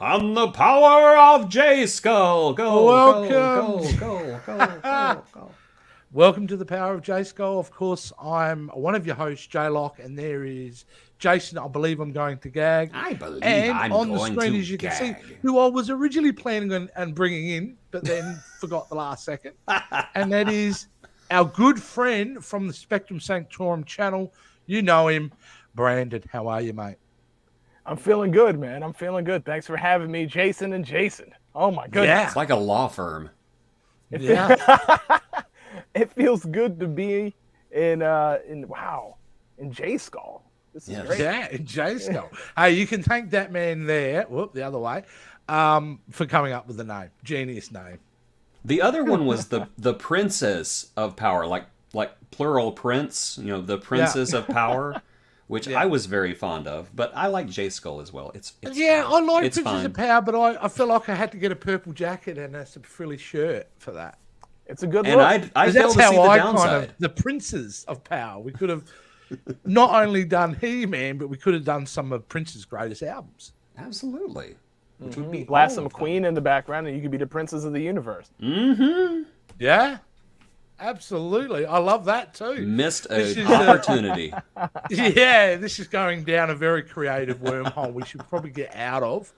On the power of J Skull. Go, Welcome. go. Welcome to the Power of J Skull. Of course, I'm one of your hosts, J Lock, and there is Jason. I believe I'm going to gag. I believe and I'm on the going screen, to as you can see, gag. who I was originally planning on bringing in, but then forgot the last second, and that is our good friend from the Spectrum Sanctorum channel. You know him, Brandon. How are you, mate? I'm feeling good, man. I'm feeling good. Thanks for having me, Jason and Jason. Oh my goodness. It's like a law firm. Yeah. It feels good to be in J Skull. This is great. Yeah, in J Skull. Hey, you can thank that man there, the other way, for coming up with the name. Genius name. The other one was the Princess of Power, like plural prince, the Princess of Power, which I was very fond of. But I like J Skull as well. It's I fine. like It's Princess fine. of Power, but I feel like I had to get a purple jacket and a frilly shirt for that. It's a good And look. I fail That's to how see the I downside. the Princes of Power. We could have not only done He-Man, but we could have done some of Prince's greatest albums. Absolutely. Which would be Blast all some of them. Queen in the background, and you could be the princess of the universe. Yeah, absolutely. I love that too. Missed This an is, opportunity. Yeah, this is going down a very creative wormhole we should probably get out of.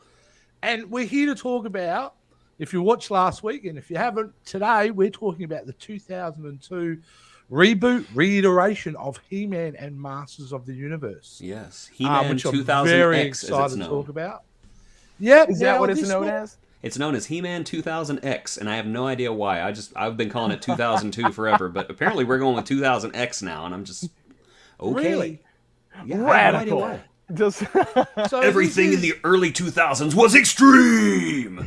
And we're here to talk about, if you watched last week, and if you haven't, today we're talking about the 2002 reboot, reiteration of He-Man and Masters of the Universe. Yes. He-Man Which I'm 2000X, very as it's excited to known. talk about. Yep. Is that what it's known as? It's known as He-Man 2000X, and I have no idea why. I've been calling it 2002 forever, but apparently we're going with 2000X now, and I'm just okay. Really? Yeah, I have no idea Radical. why. Just So Everything this in the early 2000s was extreme.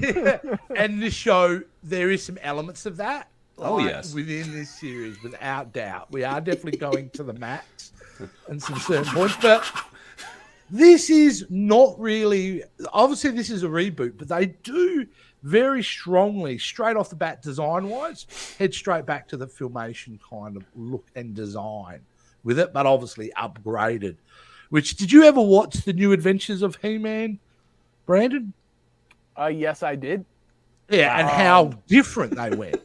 and this show, there is some elements of that. Oh, yes. Within this series, without doubt. We are definitely going to the max and some certain points, but this is not really, obviously this is a reboot, but they do very strongly, straight off the bat, design-wise, head straight back to the Filmation kind of look and design with it, but obviously upgraded. Which, did you ever watch the New Adventures of He-Man, Brandon? yes, I did. Yeah, and how different they went.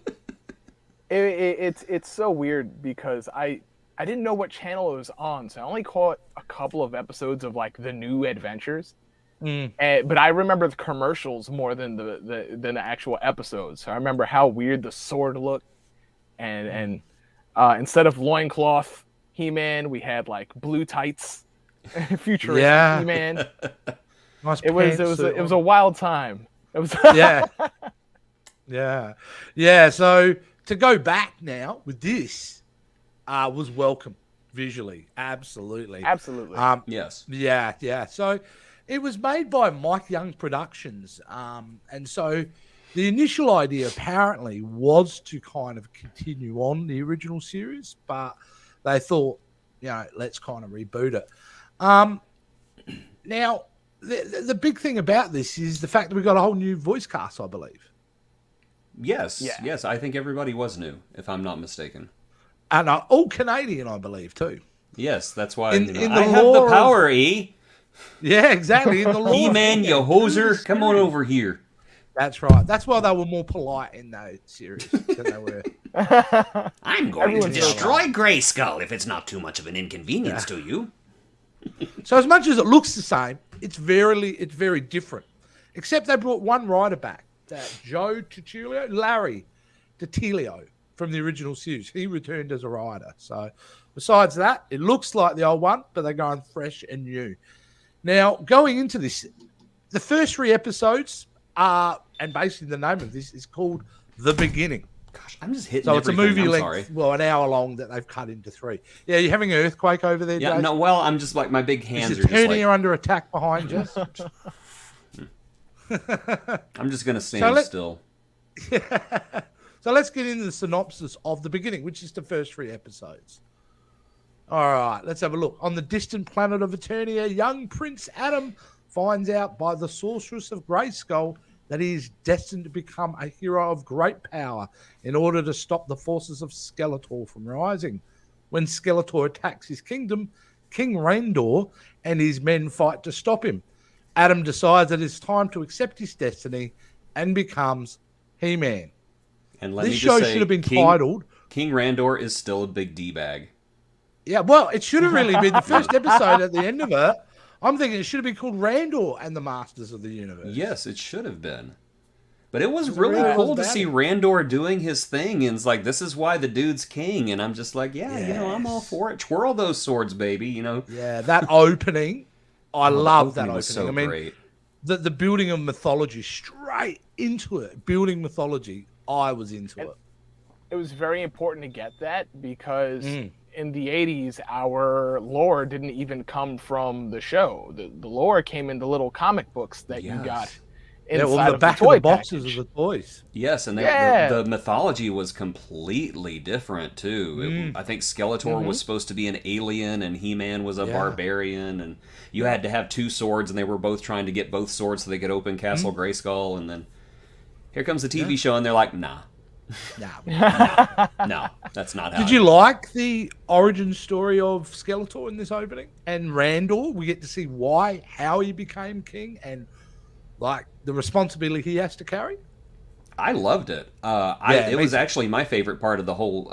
It's so weird because I didn't know what channel it was on, so I only caught a couple of episodes of like the New Adventures. But I remember the commercials more than the actual episodes. So I remember how weird the sword looked, and instead of loincloth He-Man, we had like blue tights, futuristic Yeah. He-Man. Nice It was pantsuit a wild time. It was yeah. So to go back now with this was welcome visually, absolutely. Yes. Yeah. So it was made by Mike Young Productions, and so the initial idea apparently was to kind of continue on the original series, but they thought, let's kind of reboot it. Now, the big thing about this is the fact that we got a whole new voice cast, I believe. Yes. Yeah. Yes. I think everybody was new, if I'm not mistaken. And all Canadian, I believe, too. Yes, that's why In the I have lore the of- power, E. Yeah, exactly. In the lore, He-Man, you hoser, come on over here. That's right. That's why they were more polite in that series than they were. I'm going Everyone's to destroy Grayskull if it's not too much of an inconvenience to you. So as much as it looks the same, it's very different. Except they brought one writer back, that Larry Titilio from the original series. He returned as a writer. So besides that, it looks like the old one, but they're going fresh and new. Now, going into this, the first 3 episodes are, and basically the name of this is called The Beginning. Gosh, I'm just hitting So it's a everything. movie I'm length, sorry. an hour long that they've cut into 3. Yeah, you having an earthquake over there, Yeah, Jason? no, well, I'm just like, my big hands Is are it just turning like, under attack behind you? I'm just going to stand still. So let's get into the synopsis of The Beginning, which is the first 3 episodes. All right, let's have a look. On the distant planet of Eternia, young Prince Adam finds out by the sorceress of Grayskull that he is destined to become a hero of great power in order to stop the forces of Skeletor from rising. When Skeletor attacks his kingdom, King Raindor and his men fight to stop him. Adam decides that it's time to accept his destiny and becomes He-Man. And let This me show just say, should have been titled... King Randor is still a big D-bag. Yeah, well, it should have really been the first episode at the end of it. I'm thinking it should have been called Randor and the Masters of the Universe. Yes, it should have been. But it was It really really cool was to bad. see Randor doing his thing, and it's like, this is why the dude's king, and I'm just like, yeah, I'm all Yes. for it. Twirl those swords, baby, Yeah, that opening, I The love that opening opening. was so I mean, great. the building of mythology, straight into it. Building mythology, I was into it. It was very important to get that because in the 80s, our lore didn't even come from the show. The lore came in the little comic books that you got inside on the of back the toy of the boxes package. of the toys. Yes, and Yeah. the mythology was completely different, too. I think Skeletor was supposed to be an alien, and He-Man was a barbarian, and you had to have two swords, and they were both trying to get both swords so they could open Castle Grayskull, and then here comes the TV show, and they're like, nah. No, that's not how. Did you like the origin story of Skeletor in this opening? And Randor, we get to see how he became king, and like the responsibility he has to carry. I loved it. It was actually my favorite part of the whole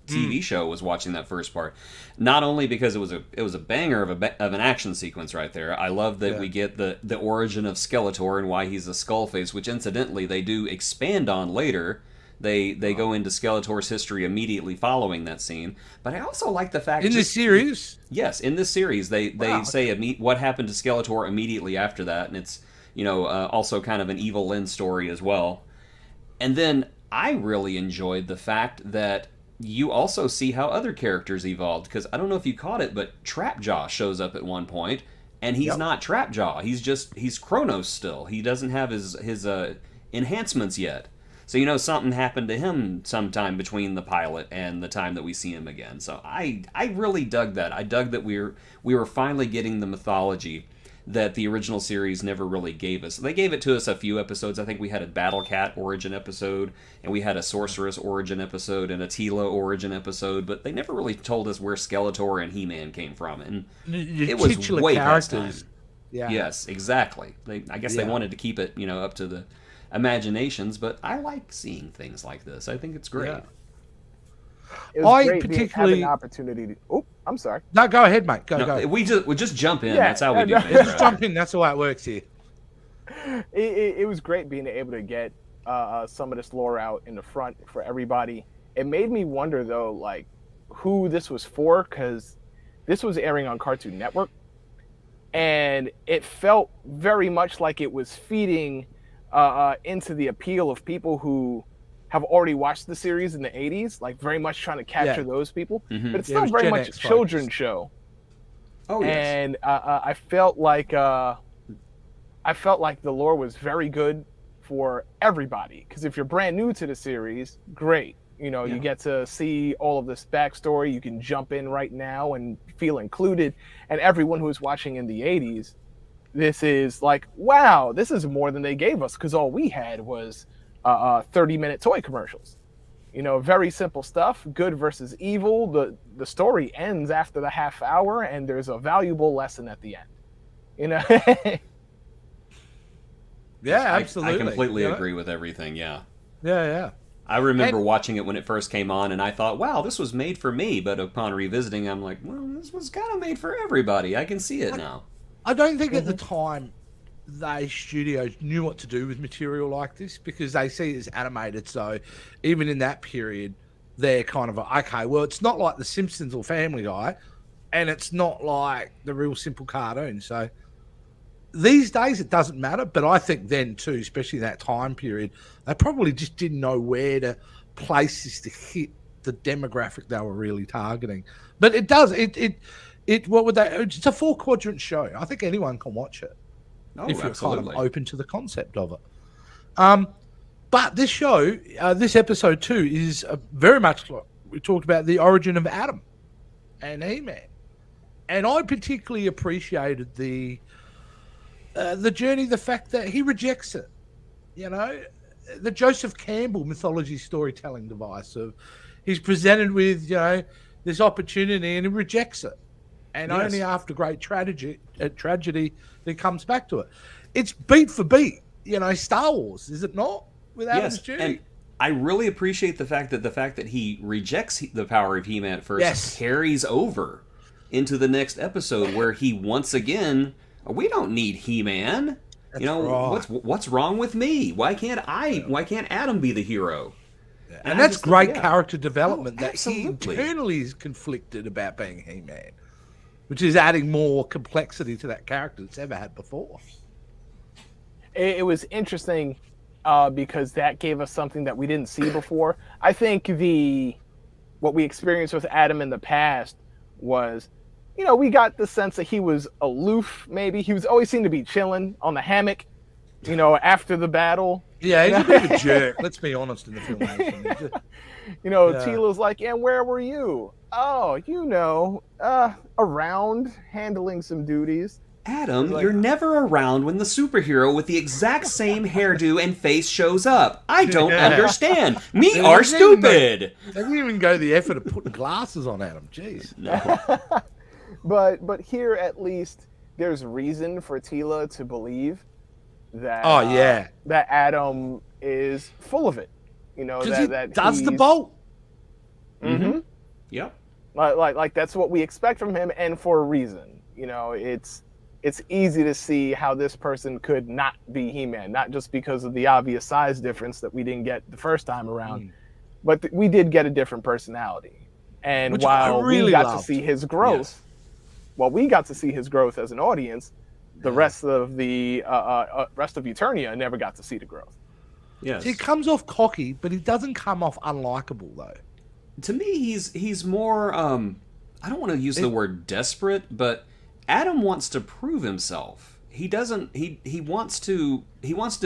TV show was watching that first part. Not only because it was a banger of an action sequence right there. I love that we get the origin of Skeletor and why he's a skull face, which incidentally they do expand on later. They go into Skeletor's history immediately following that scene. But I also like the fact In this series? Yes, in this series they say what happened to Skeletor immediately after that, and it's also kind of an Evil Lyn story as well. And then I really enjoyed the fact that you also see how other characters evolved, because I don't know if you caught it, but Trapjaw shows up at one point, and he's not Trapjaw. He's Kronos still. He doesn't have his enhancements yet. So something happened to him sometime between the pilot and the time that we see him again. So I really dug that. I dug that we were finally getting the mythology that the original series never really gave us. They gave it to us a few episodes. I think we had a Battle Cat origin episode, and we had a Sorceress origin episode, and a Tila origin episode, but they never really told us where Skeletor and He-Man came from. And it was titular way past time. characters. Yeah. Yes, exactly. I guess they wanted to keep it, up to the imaginations, but I like seeing things like this. I think it's great. Yeah. It was I great particularly- having an opportunity to... Oh, I'm sorry. No, go ahead, mate. Go. We just jump in. Yeah, That's how we do no. things. Just jump in. That's the way it works here. It was great being able to get some of this lore out in the front for everybody. It made me wonder, though, like, who this was for, because this was airing on Cartoon Network, and it felt very much like it was feeding into the appeal of people who have already watched the series in the 80s, like very much trying to capture those people. Mhm. But it's Yeah, it still was very Gen much a X children's focused. show. Oh yes. And I felt like the lore was very good for everybody. Because if you're brand new to the series, great. You get to see all of this backstory. You can jump in right now and feel included. And everyone who's watching in the 80s, this is like, wow, this is more than they gave us, because all we had was 30-minute toy commercials. Very simple stuff. Good versus evil. The story ends after the half hour, and there's a valuable lesson at the end. Yeah, absolutely. I completely agree with everything. Yeah. Yeah. I remember watching it when it first came on, and I thought, wow, this was made for me. But upon revisiting, I'm like, well, this was kind of made for everybody. I can see it now. I don't think at the time they studios knew what to do with material like this, because they see it as animated. So even in that period, they're kind of okay, well, it's not like The Simpsons or Family Guy, and it's not like the real simple cartoon. So these days it doesn't matter, but I think then too, especially that time period, they probably just didn't know where to place this to hit the demographic they were really targeting. But it does. What would they? It's a 4-quadrant show. I think anyone can watch it if you're absolutely. kind of open to the concept of it. But this show, this episode 2, is very much like we talked about the origin of Adam and He-Man, and I particularly appreciated the journey, the fact that he rejects it. The Joseph Campbell mythology storytelling device of he's presented with this opportunity and he rejects it. and Yes. only after great tragedy it comes back to it. It's beat for beat, Star Wars, is it not? With Adam's journey. And I really appreciate the fact that he rejects the power of He-Man at first carries over into the next episode where he once again, we don't need He-Man. Right. What's wrong with me? Why can't Adam be the hero? And that's great character development that absolutely. he internally is conflicted about being He-Man, which is adding more complexity to that character it's ever had before. It was interesting because that gave us something that we didn't see before. I think what we experienced with Adam in the past was, we got the sense that he was aloof, maybe. He was always seemed to be chilling on the hammock, after the battle. Yeah, he's a bit of a jerk, let's be honest, in the filmation. Teela's like, and where were you? Oh, around, handling some duties. Adam, you're never around when the superhero with the exact same hairdo and face shows up. I don't understand. Me are stupid. They didn't even go to the effort of putting glasses on Adam. Jeez. No. But here, at least, there's reason for Teela to believe that that Adam is full of it. That does the bolt. Mm-hmm. Yep. Like that's what we expect from him, and for a reason. It's easy to see how this person could not be He-Man, not just because of the obvious size difference that we didn't get the first time around, but we did get a different personality. And Which while really we got loved. to see his growth, as an audience, the rest of the rest of Eternia never got to see the growth. Yes. He comes off cocky, but he doesn't come off unlikable, though. To me, he's more. I don't want to use the word desperate, but Adam wants to prove himself. He doesn't. He wants to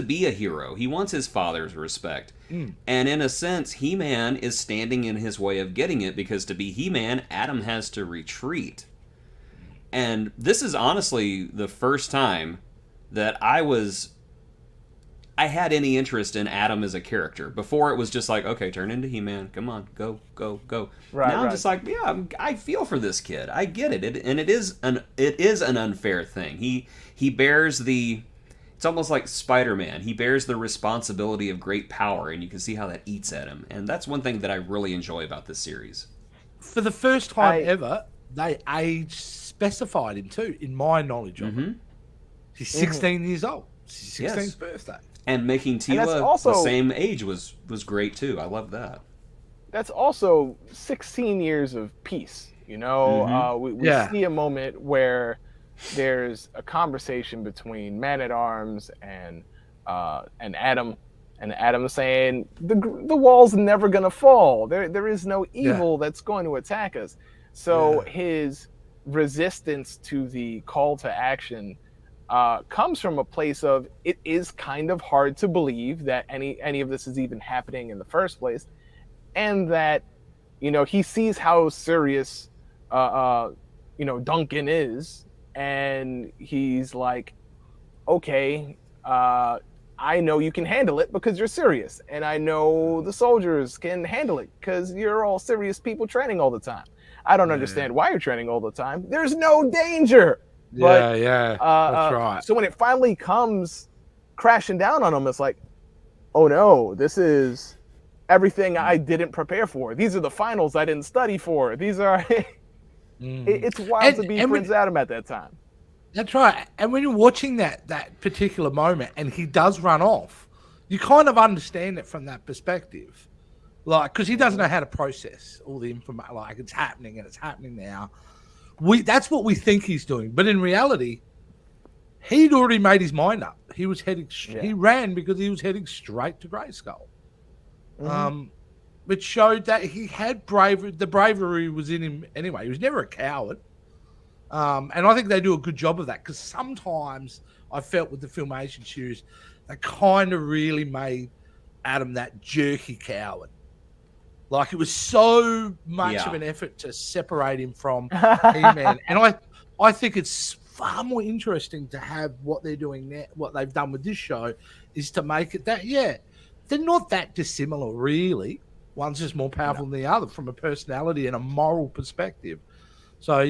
be a hero. He wants his father's respect. And in a sense, He-Man is standing in his way of getting it, because to be He-Man, Adam has to retreat. And this is honestly the first time that I had any interest in Adam as a character. Before it was just like, okay, turn into He-Man. Come on, go. Now I'm just like, yeah, I feel for this kid. I get it. And it is an unfair thing. He bears it's almost like Spider-Man. He bears the responsibility of great power, and you can see how that eats at him. And that's one thing that I really enjoy about this series. For the first time ever, they age specified him too, in my knowledge of it. He's 16 years old. It's his 16th birthday. And making Teela the same age was great too. I love that. That's also 16 years of peace. We see a moment where there's a conversation between Man-at-Arms and Adam, and Adam saying the wall's never gonna fall. There is no evil that's going to attack us. So his resistance to the call to action comes from a place of, it is kind of hard to believe that any of this is even happening in the first place, and that he sees how serious Duncan is, and he's like, okay, I know you can handle it because you're serious, and I know the soldiers can handle it because you're all serious people training all the time. I don't understand why you're training all the time. There's no danger. But, that's right. So when it finally comes crashing down on him, it's like, oh no, this is everything I didn't prepare for. These are the finals I didn't study for. These are... It's wild to be Prince Adam at that time. That's right. And when you're watching that particular moment and he does run off, you kind of understand it from that perspective. Like, because he doesn't know how to process all the information. Like, it's happening and it's happening now. That's what we think he's doing. But in reality, he'd already made his mind up. He was heading. He ran because he was heading straight to Grayskull. Which showed that he had bravery. The bravery was in him anyway. He was never a coward. And I think they do a good job of that, because sometimes I felt with the Filmation series, they kind of really made Adam that jerky coward. Like, it was so much of an effort to separate him from He-Man. And I think it's far more interesting to have what they're doing now, what they've done with this show, is to make it that, they're not that dissimilar, really. One's just more powerful than the other from a personality and a moral perspective. So,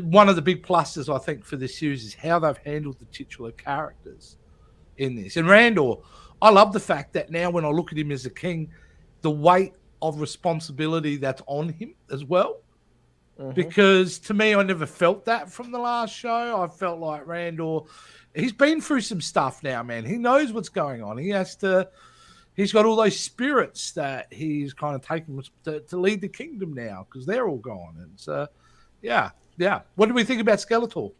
one of the big pluses I think for this series is how they've handled the titular characters in this. And Randor, I love the fact that now when I look at him as a king, the weight of responsibility that's on him as well. Mm-hmm. Because to me, I never felt that from the last show. I felt like Randor, he's been through some stuff now, man. He knows what's going on. He's got all those spirits that he's kind of taken to lead the kingdom now because they're all gone. And so, yeah. What do we think about Skeletor?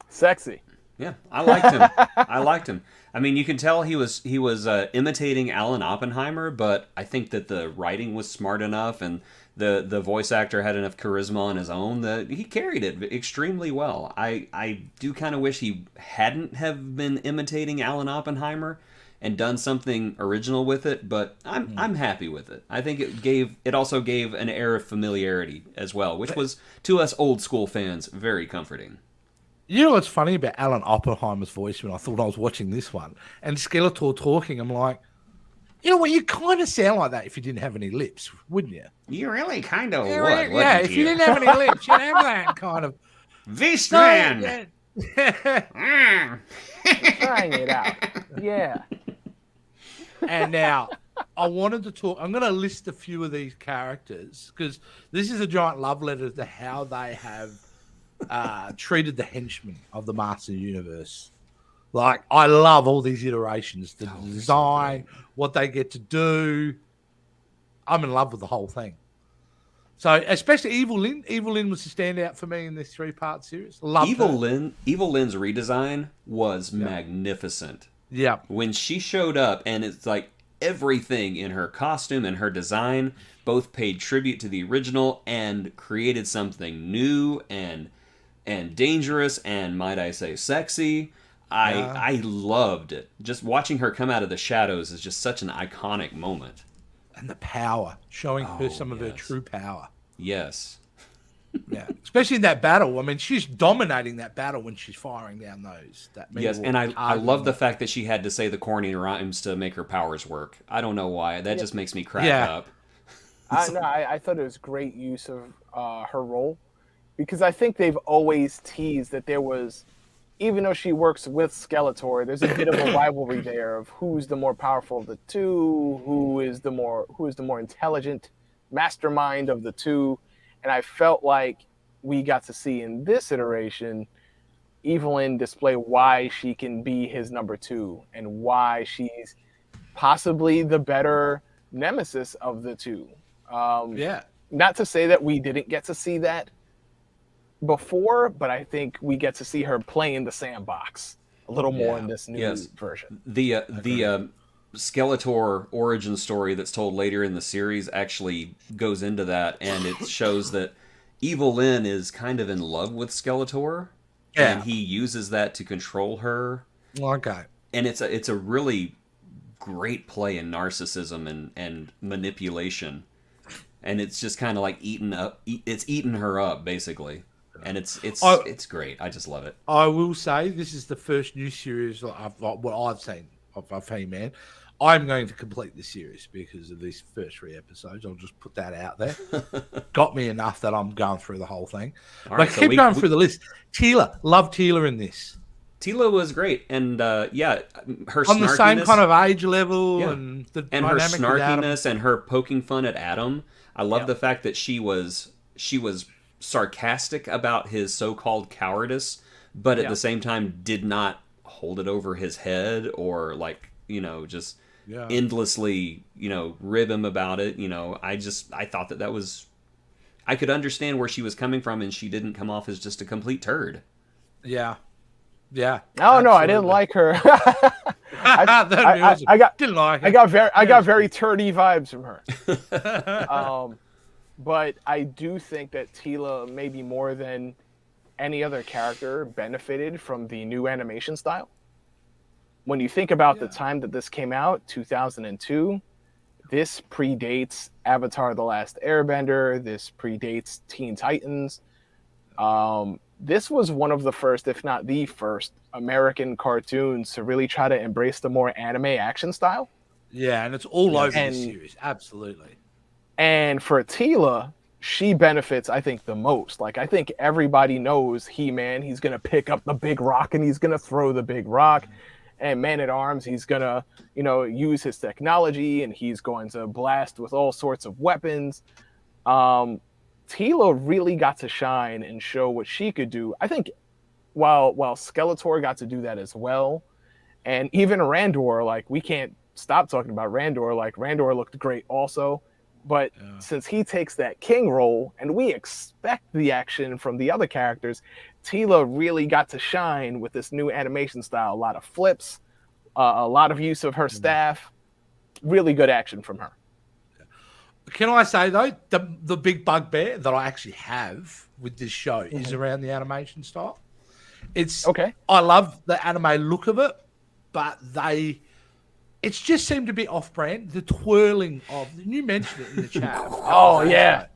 Sexy. Yeah, I liked him. I mean, you can tell he was imitating Alan Oppenheimer, but I think that the writing was smart enough and the voice actor had enough charisma on his own that he carried it extremely well. I do kind of wish he hadn't have been imitating Alan Oppenheimer and done something original with it, but I'm happy with it. I think it also gave an air of familiarity as well, which was to us old school fans very comforting. You know what's funny about Alan Oppenheimer's voice when I thought I was watching this one and Skeletor talking, I'm like, you know what, you kind of sound like that if you didn't have any lips, wouldn't you? You really kind of would, yeah, if you didn't have any lips, you'd have that kind of... Beastman! Trying it out. Yeah. And now, I wanted to talk... I'm going to list a few of these characters because this is a giant love letter to how they have treated the henchmen of the Master Universe. Like, I love all these iterations, the design, what they get to do. I'm in love with the whole thing. So, especially Evil Lyn. Evil Lyn was the standout for me in this 3-part series. Evil Lyn's redesign was magnificent. Yeah. When she showed up, and it's like everything in her costume and her design both paid tribute to the original and created something new and dangerous and, might I say, sexy. I loved it. Just watching her come out of the shadows is just such an iconic moment. And the power, showing her some of her true power. Yes. Yeah, especially in that battle. I mean, she's dominating that battle when she's firing down those. Yes, and I love the fact that she had to say the corny rhymes to make her powers work. I don't know why. That just makes me crack up. I thought it was great use of her role because I think they've always teased that there was, even though she works with Skeletor, there's a bit of a rivalry there of who's the more powerful of the two, who is the more intelligent mastermind of the two. And I felt like we got to see in this iteration Evil Lyn display why she can be his number 2 and why she's possibly the better nemesis of the two. Not to say that we didn't get to see that before, but I think we get to see her play in the sandbox a little more in this new version. The Skeletor origin story that's told later in the series actually goes into that, and it shows that Evil Lyn is kind of in love with Skeletor, and he uses that to control her. Okay. And it's a really great play in narcissism and manipulation, and it's just kind of like eating her up basically. And it's great. I just love it. I will say this is the first new series I've seen of He-Man. I'm going to complete the series because of these first 3 episodes. I'll just put that out there. Got me enough that I'm going through the whole thing. But keep going through the list. Teela, love Teela in this. Teela was great, and her on snarkiness, the same kind of age level, and her snarkiness and her poking fun at Adam. I love the fact that she was sarcastic about his so-called cowardice, but at the same time did not hold it over his head or just endlessly rib him about it. I thought that was, I could understand where she was coming from, and she didn't come off as just a complete turd. Yeah. Oh no, I didn't like her. I got very turdy vibes from her. But I do think that Teela, maybe more than any other character, benefited from the new animation style. When you think about the time that this came out, 2002, this predates Avatar: The Last Airbender. This predates Teen Titans. This was one of the first, if not the first, American cartoons to really try to embrace the more anime action style. Yeah, and it's all over the series. Absolutely. And for Teela, she benefits, I think, the most. Like, I think everybody knows He-Man. He's going to pick up the big rock and he's going to throw the big rock. And Man-at-Arms, he's going to, use his technology and he's going to blast with all sorts of weapons. Teela really got to shine and show what she could do. I think while Skeletor got to do that as well, and even Randor, like, we can't stop talking about Randor. Like, Randor looked great also. But since he takes that king role and we expect the action from the other characters, Teela really got to shine with this new animation style. A lot of flips, a lot of use of her staff. Really good action from her. Can I say, though, the big bugbear that I actually have with this show is around the animation style. It's okay. I love the anime look of it, but it's just seemed to be off-brand. The twirling of, and you mentioned it in the chat. Oh yeah,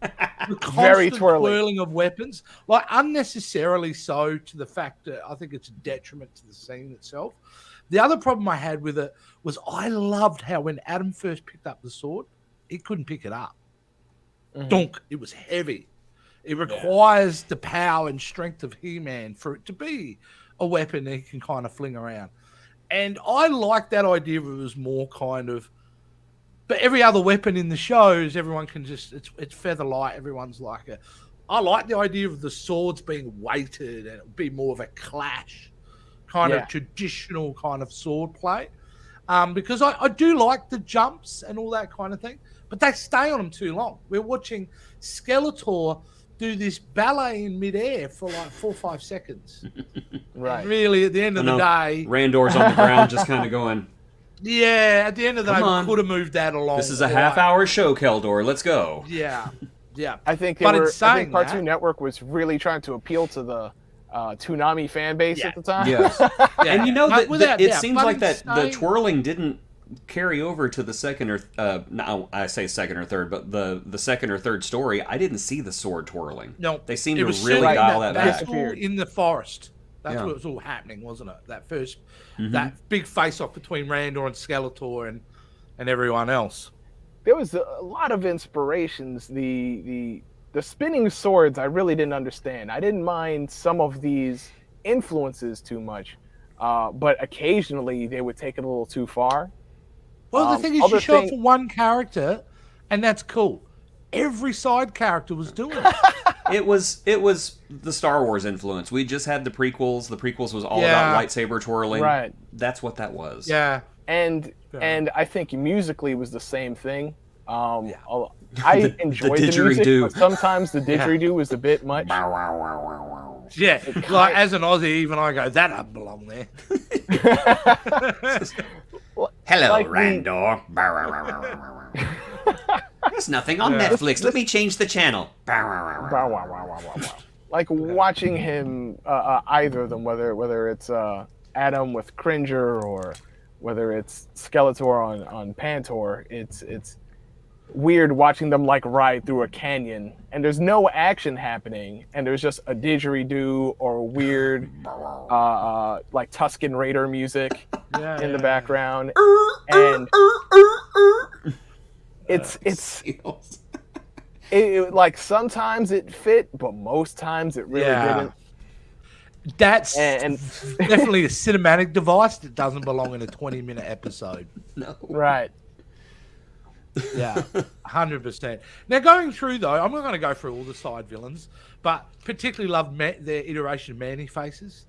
the very twirling of weapons, like unnecessarily so, to the fact that I think it's a detriment to the scene itself. The other problem I had with it was I loved how when Adam first picked up the sword, he couldn't pick it up. Dunk, it was heavy. It requires the power and strength of He-Man for it to be a weapon that he can kind of fling around. And I like that idea of it was more kind of, but every other weapon in the shows, everyone can just, it's feather light. Everyone's like I like the idea of the swords being weighted and it would be more of a clash, kind of traditional kind of sword play. Because I do like the jumps and all that kind of thing, but they stay on them too long. We're watching Skeletor do this ballet in midair for like 4 or 5 seconds. Right. And really, at the end of the day, Randor's on the ground just kind of going, yeah, at the end of the day, we could have moved that along. This is a half-hour show, Keldor. Let's go. Yeah. I think Cartoon Network was really trying to appeal to the Toonami fan base at the time. Yes. And it seems like that the twirling didn't carry over to the second or no, I say second or third, but the second or third story. I didn't see the sword twirling. No, they seemed to really dial that back. In the forest. That's what was all happening, wasn't it? That first, that big face-off between Randor and Skeletor and everyone else. There was a lot of inspirations. The spinning swords, I really didn't understand. I didn't mind some of these influences too much, but occasionally they would take it a little too far. Well, the thing is, you show it for one character, and that's cool. Every side character was doing it. It was the Star Wars influence. We just had the prequels. The prequels was all about lightsaber twirling. Right. That's what that was. Yeah. And I think musically was the same thing. I enjoyed the music, but sometimes the didgeridoo was a bit much. Yeah, like as an Aussie, even I go, that doesn't belong there. Hello, like Randor. There's nothing on Netflix. Let me change the channel. Like watching him, either of them, whether it's Adam with Cringer or whether it's Skeletor on Pantor, it's weird watching them like ride through a canyon and there's no action happening and there's just a didgeridoo or weird like Tusken Raider music in the background, and it like sometimes it fit, but most times it really didn't. That's definitely a cinematic device that doesn't belong in a 20-minute episode. No. Right. Yeah, 100%. Now, going through, though, I'm not going to go through all the side villains, but particularly love their iteration of Manny faces.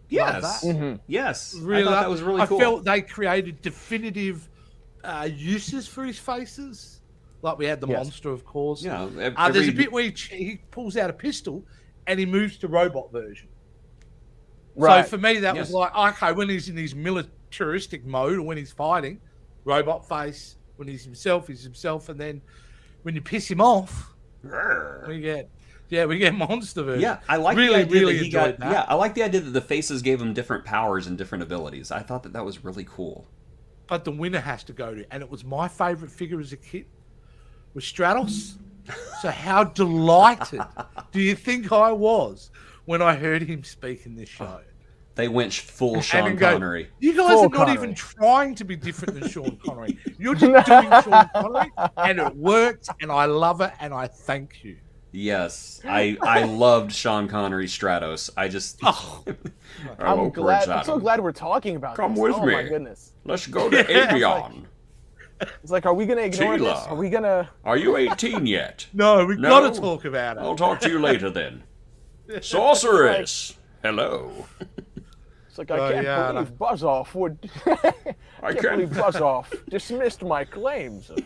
Yes. Love that. Yes. Really, I thought that was really cool. I felt they created definitive uses for his faces. Like we had the monster, of course. Yeah. There's a bit where he pulls out a pistol and he moves to robot version. Right. So for me, that was like, okay, when he's in his militaristic mode or when he's fighting, robot face. When he's himself, and then when you piss him off, we get monster version. Yeah, I like the idea that he got. That. Yeah, I like the idea that the faces gave him different powers and different abilities. I thought that was really cool. But the winner has to go to, and it was my favorite figure as a kid, was Stratos. So how delighted do you think I was when I heard him speak in this show? They went full and Sean then go, Connery. you guys Full are not Connery. even trying to be different than Sean Connery. You're just doing Sean Connery, and it worked, and I love it, and I thank you. Yes, I loved Sean Connery's Stratos. I just Oh, I'm glad. I'm so glad we're talking about Come this. with oh me. my goodness. Let's go to Avion. It's like, are we gonna ignore Sheila. this? Are we gonna? Are you 18 yet? no, we've No. got to talk about it. I'll talk to you later then. Sorceress. Hello. It's like I can't believe Buzz-Off would. I can't believe Buzz-Off dismissed my claims of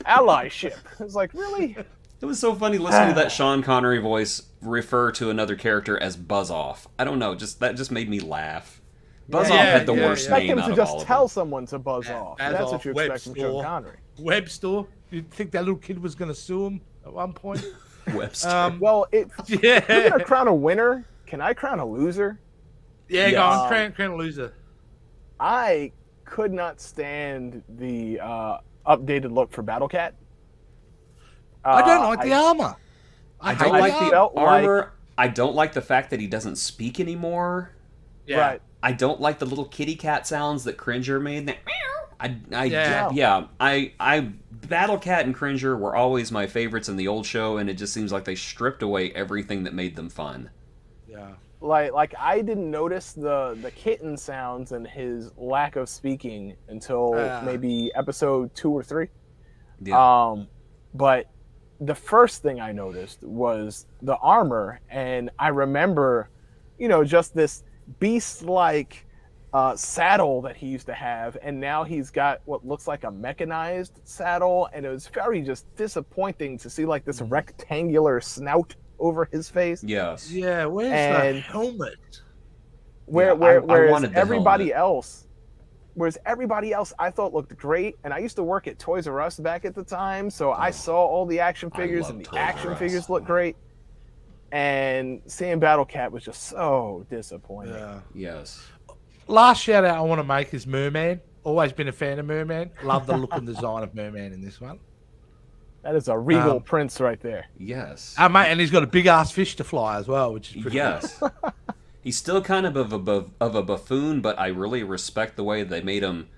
allyship. It's like, really? It was so funny listening to that Sean Connery voice refer to another character as Buzz-Off. I don't know, that just made me laugh. Buzz-Off had the worst Expect name him out to of just all of tell them. someone to buzz off. Buzz That's off, what you web expect from Sean store. Connery. Web store. You'd think that little kid was going to sue him at one point? Webster. Well, if Yeah. you're gonna crown a winner, can I crown a loser? Yeah, go Yes. on, crown loser. I could not stand the updated look for Battle Cat. I don't like the armor. I hate don't like the felt like- armor. I don't like the fact that he doesn't speak anymore. Yeah. Right. I don't like the little kitty cat sounds that Cringer made. That Yeah. Battle Cat and Cringer were always my favorites in the old show, and it just seems like they stripped away everything that made them fun. Yeah. Like I didn't notice the kitten sounds and his lack of speaking until maybe episode 2 or 3. Yeah. But the first thing I noticed was the armor, and I remember, just this beast-like saddle that he used to have, and now he's got what looks like a mechanized saddle, and it was very just disappointing to see like this rectangular snout over his face. Yes. Yeah, where's the And- helmet? Whereas wanted the everybody helmet. else I thought looked great, and I used to work at Toys R Us back at the time, so I saw all the action figures, love and the Toys R action Us. figures looked great. And seeing Battle Cat was just so disappointing. Yeah. Yes. Last shout out I want to make is Merman. Always been a fan of Merman. Love the look and design of Merman in this one. That is a regal prince right there. Yes. Mate, and he's got a big ass fish to fly as well, which is pretty Yes. He's still kind of a buffoon, but I really respect the way they made him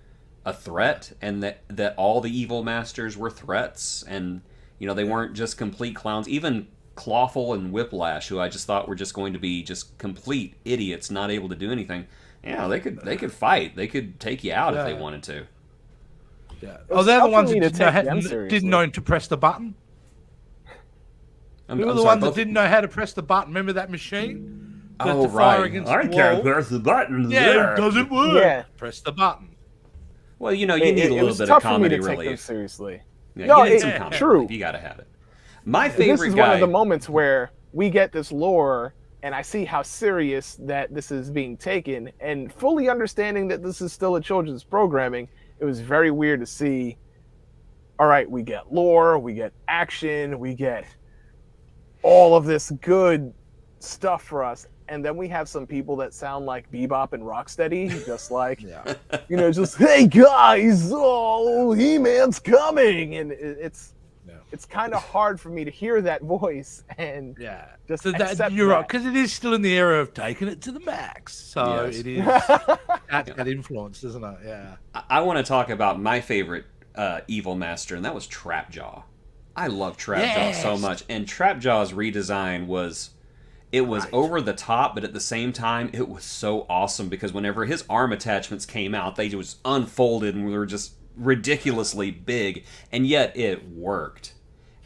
a threat, and that all the evil masters were threats, and they weren't just complete clowns. Even Clawful and Whiplash, who I just thought were just going to be just complete idiots, not able to do anything. Yeah, they could fight. They could take you out if they wanted to. Yeah. was They're the tough for ones me that to take them didn't seriously. know to press the button. I'm They were the sorry, ones that both- didn't know how to press the button. Remember that machine? That Oh, to fire right. against I the can't wall? press the button. Yeah, there. it doesn't work. Yeah. Press the button. Well, you It- need a it little was bit tough of for me comedy to take them relief. seriously. Yeah, No, you need some it- comedy true. relief. You got to have it. My This favorite is guy. one of the moments where we get this lore, and I see how serious that this is being taken, and fully understanding that this is still a children's programming. It was very weird to see. All right, we get lore, we get action, we get all of this good stuff for us, and then we have some people that sound like Bebop and Rocksteady, just like just hey guys, oh He-Man's coming, and it's kind of hard for me to hear that voice and Yeah. just So accept that, you're right, that. because it is still in the era of taking it to the max. So Yes. it is that influence, isn't it? Yeah. I want to talk about my favorite evil master, and that was Trapjaw. I love Trapjaw so Yes. much, and Trapjaw's redesign was over the top, but at the same time, it was so awesome because whenever his arm attachments came out, they just unfolded and were just ridiculously big, and yet it worked.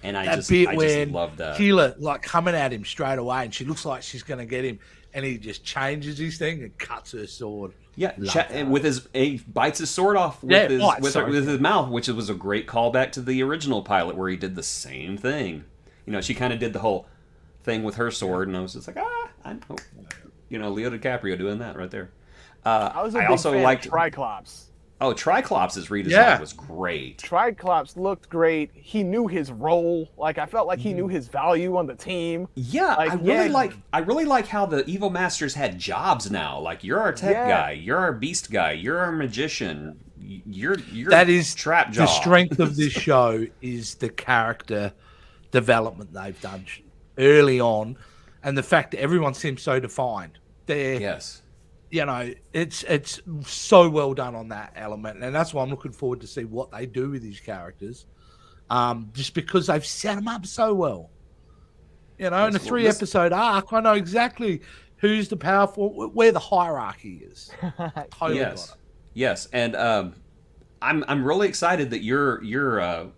And I That just bit when love that. Sheila like coming at him straight away, and she looks like she's going to get him, and he just changes his thing and cuts her sword. Yeah, Love and that. with he bites his sword off with with his mouth, which was a great callback to the original pilot where he did the same thing. She kind of did the whole thing with her sword, and I was just like, I know, Leo DiCaprio doing that right there. I was a big also fan liked of Triclops. Triclops' redesign was great. Triclops looked great. He knew his role. Like I felt like he knew his value on the team. Yeah, Like, I really like how the evil masters had jobs now. Like you're our tech guy, you're our beast guy, you're our magician. You're That is Trapjaw. the strength of this show is the character development they've done early on, and the fact that everyone seems so defined. They're Yes. it's so well done on that element, and that's why I'm looking forward to see what they do with these characters. Just because they've set them up so well. In a 3-episode arc, I know exactly who's the powerful, where the hierarchy is. Totally yes, yes, and I'm really excited that you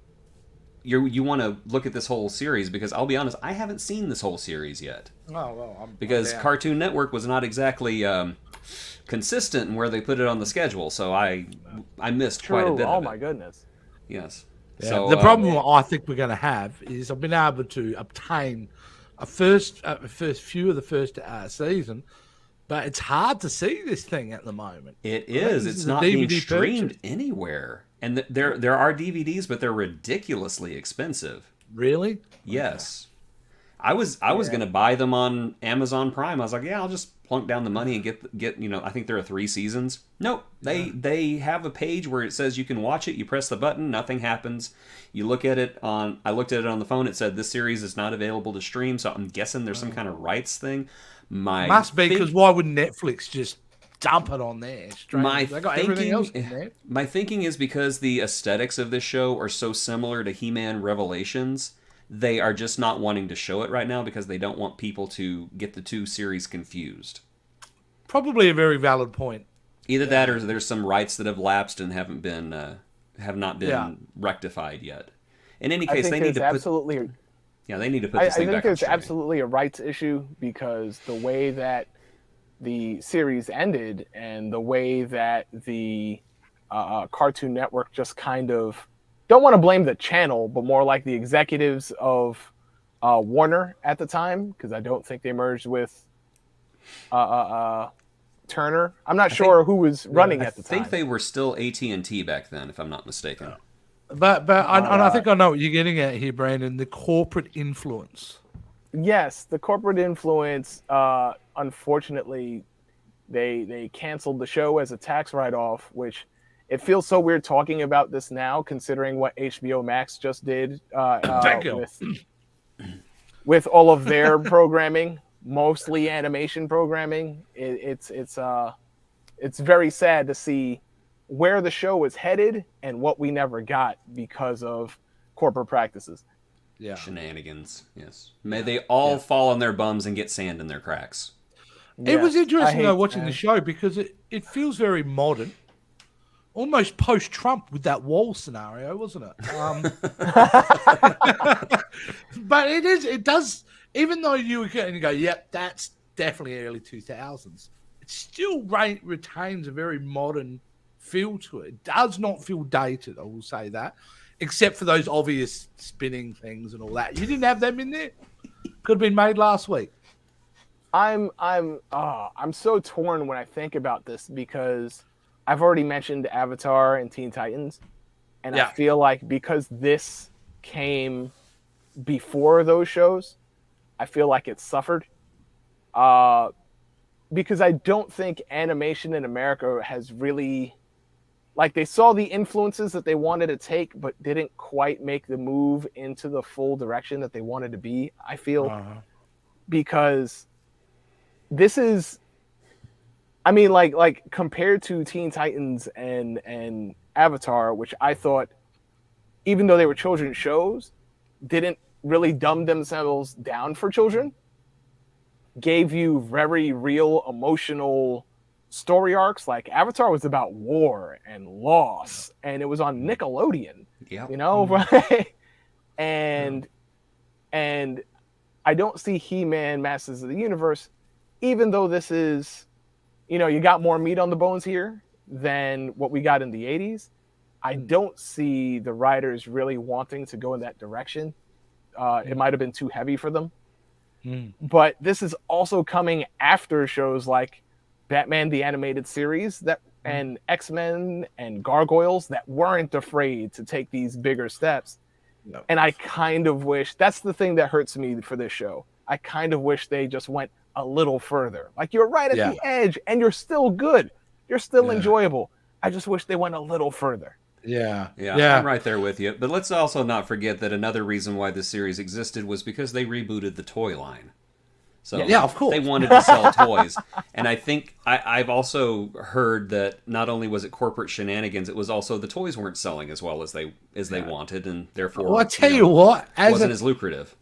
want to look at this whole series, because I'll be honest, I haven't seen this whole series yet. Oh well, because Cartoon Network was not exactly consistent in where they put it on the schedule, so I missed quite a bit of it. Oh my goodness. Yes. Yeah, so the problem I think we're going to have is I've been able to obtain a first few of the first season, but it's hard to see this thing at the moment. It is. It's not being streamed anywhere, and there are DVDs, but they're ridiculously expensive. Really? Yes. I was going to buy them on Amazon Prime. I was like, yeah, I'll just plunk down the money and get I think there are 3 seasons. Nope. They have a page where it says you can watch it. You press the button, nothing happens. You look at it I looked at it on the phone. It said this series is not available to stream. So I'm guessing there's some kind of rights thing. Must be, because why would Netflix just dump it on there? They got everything else in there. My thinking is because the aesthetics of this show are so similar to He-Man Revelations. They are just not wanting to show it right now because they don't want people to get the 2 series confused. Probably a very valid point. Either that, or there's some rights that have lapsed and have not been rectified yet. In any case, they need to put this I thing think back there's on track. absolutely a rights issue, because the way that the series ended and the way that the Cartoon Network just kind of, don't want to blame the channel, but more like the executives of Warner at the time, because I don't think they merged with Turner. I'm not sure who was running at the time. I think they were still AT&T back then, if I'm not mistaken. But I think I know what you're getting at here, Brandon. The corporate influence. Yes, the corporate influence. Unfortunately, they canceled the show as a tax write-off, which it feels so weird talking about this now, considering what HBO Max just did with all of their programming, mostly animation programming. It's very sad to see where the show is headed and what we never got because of corporate practices. Yeah, shenanigans. Yes, may they all fall on their bums and get sand in their cracks. It was interesting though watching the show, because it feels very modern. Almost post-Trump with that wall scenario, wasn't it? But it does, even though you can go, yep, that's definitely early 2000s, it still retains a very modern feel to it. It does not feel dated, I will say that, except for those obvious spinning things and all that. You didn't have them in there? Could have been made last week. I'm so torn when I think about this, because I've already mentioned Avatar and Teen Titans, and I feel like because this came before those shows, I feel like it suffered. Because I don't think animation in America has really, like, they saw the influences that they wanted to take, but didn't quite make the move into the full direction that they wanted to be, I feel. Because this is, I mean, like compared to Teen Titans and Avatar, which I thought, even though they were children's shows, didn't really dumb themselves down for children, gave you very real emotional story arcs. Like Avatar was about war and loss, and it was on Nickelodeon. Yeah, you know, and I don't see He-Man Masters of the Universe, even though this is, you know, you got more meat on the bones here than what we got in the 80s. I don't see the writers really wanting to go in that direction. It might have been too heavy for them. But this is also coming after shows like Batman the Animated Series and X-Men and Gargoyles that weren't afraid to take these bigger steps. No. And I kind of wish, that's the thing that hurts me for this show. I kind of wish they just went a little further. Like, you're right at the edge and you're still good. You're still enjoyable. I just wish they went a little further. Yeah, I'm right there with you. But let's also not forget that another reason why this series existed was because they rebooted the toy line. So Yeah, of course. they wanted to sell toys. And I think I've also heard that not only was it corporate shenanigans, it was also the toys weren't selling as well as they wanted, and therefore Well, I tell you what, wasn't as lucrative.